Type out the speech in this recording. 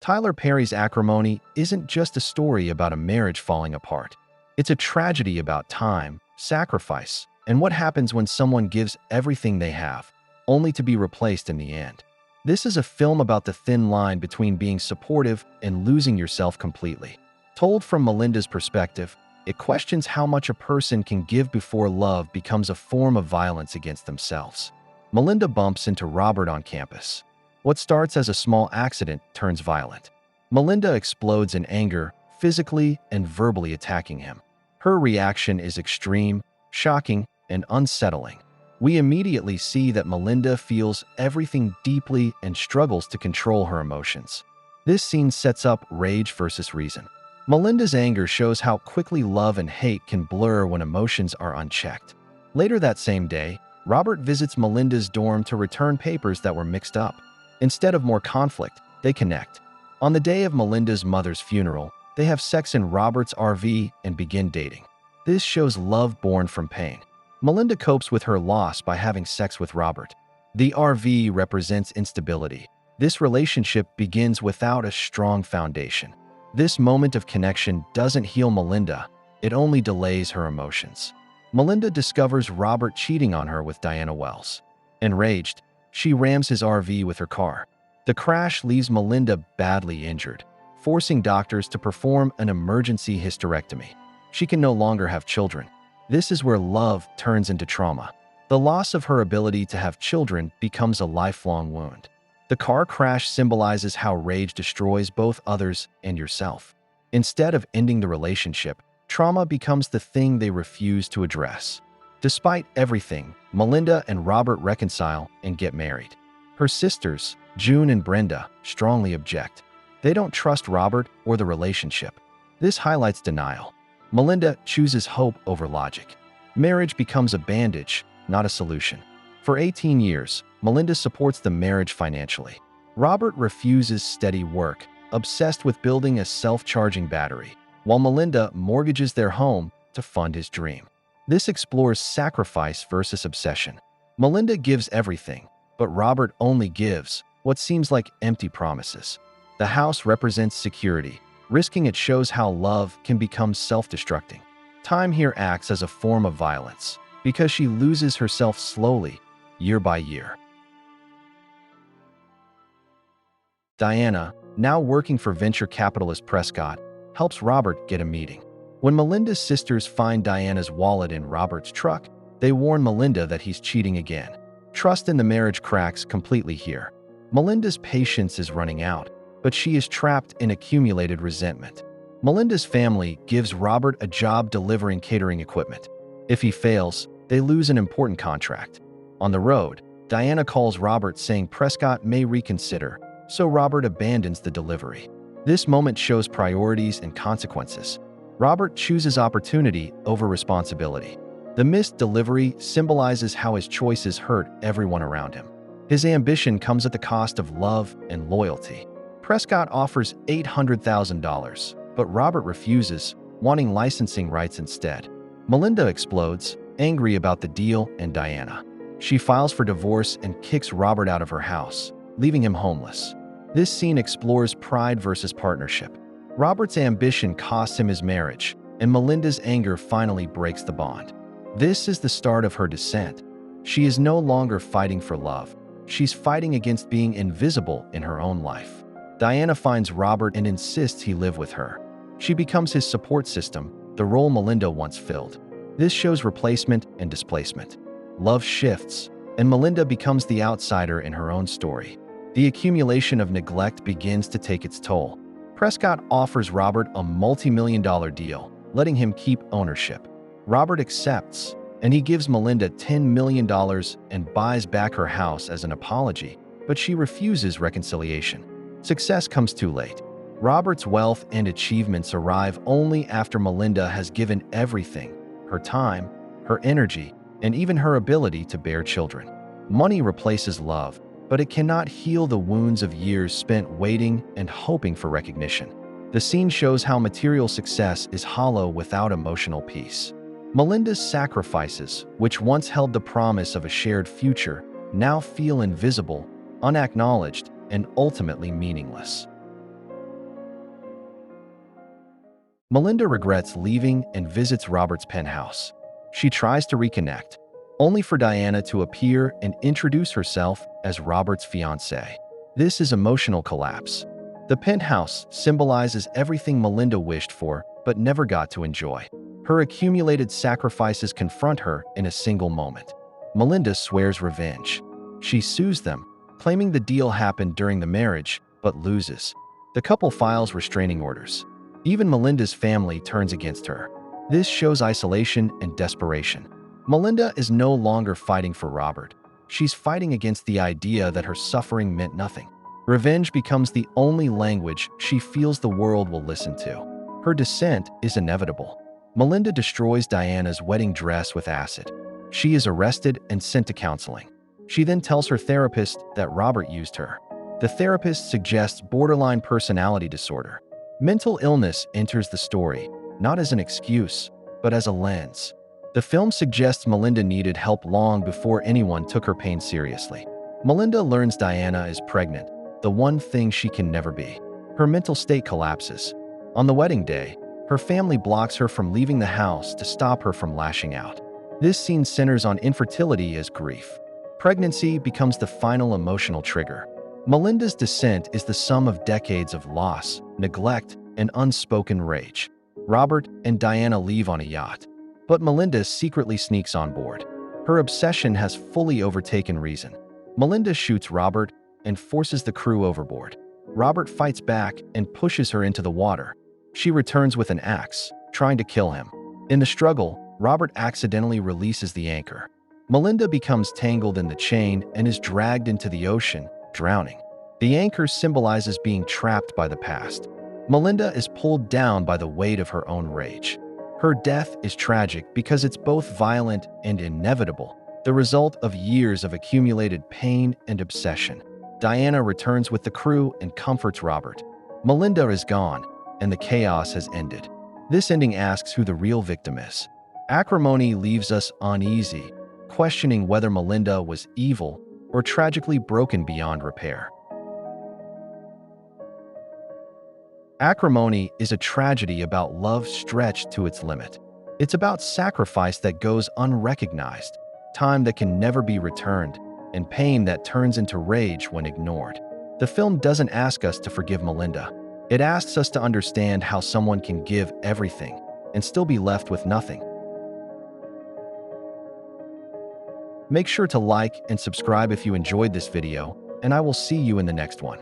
Tyler Perry's Acrimony isn't just a story about a marriage falling apart. It's a tragedy about time, sacrifice, and what happens when someone gives everything they have, only to be replaced in the end. This is a film about the thin line between being supportive and losing yourself completely. Told from Melinda's perspective, it questions how much a person can give before love becomes a form of violence against themselves. Melinda bumps into Robert on campus. What starts as a small accident turns violent. Melinda explodes in anger, physically and verbally attacking him. Her reaction is extreme, shocking, and unsettling. We immediately see that Melinda feels everything deeply and struggles to control her emotions. This scene sets up rage versus reason. Melinda's anger shows how quickly love and hate can blur when emotions are unchecked. Later that same day, Robert visits Melinda's dorm to return papers that were mixed up. Instead of more conflict, they connect. On the day of Melinda's mother's funeral, they have sex in Robert's RV and begin dating. This shows love born from pain. Melinda copes with her loss by having sex with Robert. The RV represents instability. This relationship begins without a strong foundation. This moment of connection doesn't heal Melinda, it only delays her emotions. Melinda discovers Robert cheating on her with Diana Wells. Enraged, she rams his RV with her car. The crash leaves Melinda badly injured, forcing doctors to perform an emergency hysterectomy. She can no longer have children. This is where love turns into trauma. The loss of her ability to have children becomes a lifelong wound. The car crash symbolizes how rage destroys both others and yourself. Instead of ending the relationship, trauma becomes the thing they refuse to address. Despite everything, Melinda and Robert reconcile and get married. Her sisters, June and Brenda, strongly object. They don't trust Robert or the relationship. This highlights denial. Melinda chooses hope over logic. Marriage becomes a bandage, not a solution. For 18 years, Melinda supports the marriage financially. Robert refuses steady work, obsessed with building a self-charging battery, while Melinda mortgages their home to fund his dream. This explores sacrifice versus obsession. Melinda gives everything, but Robert only gives what seems like empty promises. The house represents security. Risking it shows how love can become self-destructing. Time here acts as a form of violence, because she loses herself slowly, year by year. Diana, now working for venture capitalist Prescott, helps Robert get a meeting. When Melinda's sisters find Diana's wallet in Robert's truck, they warn Melinda that he's cheating again. Trust in the marriage cracks completely here. Melinda's patience is running out, but she is trapped in accumulated resentment. Melinda's family gives Robert a job delivering catering equipment. If he fails, they lose an important contract. On the road, Diana calls Robert saying Prescott may reconsider, so Robert abandons the delivery. This moment shows priorities and consequences. Robert chooses opportunity over responsibility. The missed delivery symbolizes how his choices hurt everyone around him. His ambition comes at the cost of love and loyalty. Prescott offers $800,000, but Robert refuses, wanting licensing rights instead. Melinda explodes, angry about the deal and Diana. She files for divorce and kicks Robert out of her house, leaving him homeless. This scene explores pride versus partnership. Robert's ambition costs him his marriage, and Melinda's anger finally breaks the bond. This is the start of her descent. She is no longer fighting for love. She's fighting against being invisible in her own life. Diana finds Robert and insists he live with her. She becomes his support system, the role Melinda once filled. This shows replacement and displacement. Love shifts, and Melinda becomes the outsider in her own story. The accumulation of neglect begins to take its toll. Prescott offers Robert a multi-million-dollar deal, letting him keep ownership. Robert accepts, and he gives Melinda $10 million and buys back her house as an apology, but she refuses reconciliation. Success comes too late. Robert's wealth and achievements arrive only after Melinda has given everything: her time, her energy, and even her ability to bear children. Money replaces love, but it cannot heal the wounds of years spent waiting and hoping for recognition. The scene shows how material success is hollow without emotional peace. Melinda's sacrifices, which once held the promise of a shared future, now feel invisible, unacknowledged, and ultimately meaningless. Melinda regrets leaving and visits Robert's penthouse. She tries to reconnect, only for Diana to appear and introduce herself as Robert's fiancée. This is emotional collapse. The penthouse symbolizes everything Melinda wished for but never got to enjoy. Her accumulated sacrifices confront her in a single moment. Melinda swears revenge. She sues them, claiming the deal happened during the marriage, but loses. The couple files restraining orders. Even Melinda's family turns against her. This shows isolation and desperation. Melinda is no longer fighting for Robert. She's fighting against the idea that her suffering meant nothing. Revenge becomes the only language she feels the world will listen to. Her descent is inevitable. Melinda destroys Diana's wedding dress with acid. She is arrested and sent to counseling. She then tells her therapist that Robert used her. The therapist suggests borderline personality disorder. Mental illness enters the story, not as an excuse, but as a lens. The film suggests Melinda needed help long before anyone took her pain seriously. Melinda learns Diana is pregnant, the one thing she can never be. Her mental state collapses. On the wedding day, her family blocks her from leaving the house to stop her from lashing out. This scene centers on infertility as grief. Pregnancy becomes the final emotional trigger. Melinda's descent is the sum of decades of loss, neglect, and unspoken rage. Robert and Diana leave on a yacht, but Melinda secretly sneaks on board. Her obsession has fully overtaken reason. Melinda shoots Robert and forces the crew overboard. Robert fights back and pushes her into the water. She returns with an axe, trying to kill him. In the struggle, Robert accidentally releases the anchor. Melinda becomes tangled in the chain and is dragged into the ocean, drowning. The anchor symbolizes being trapped by the past. Melinda is pulled down by the weight of her own rage. Her death is tragic because it's both violent and inevitable, the result of years of accumulated pain and obsession. Diana returns with the crew and comforts Robert. Melinda is gone, and the chaos has ended. This ending asks who the real victim is. Acrimony leaves us uneasy, questioning whether Melinda was evil or tragically broken beyond repair. Acrimony is a tragedy about love stretched to its limit. It's about sacrifice that goes unrecognized, time that can never be returned, and pain that turns into rage when ignored. The film doesn't ask us to forgive Melinda. It asks us to understand how someone can give everything and still be left with nothing. Make sure to like and subscribe if you enjoyed this video, and I will see you in the next one.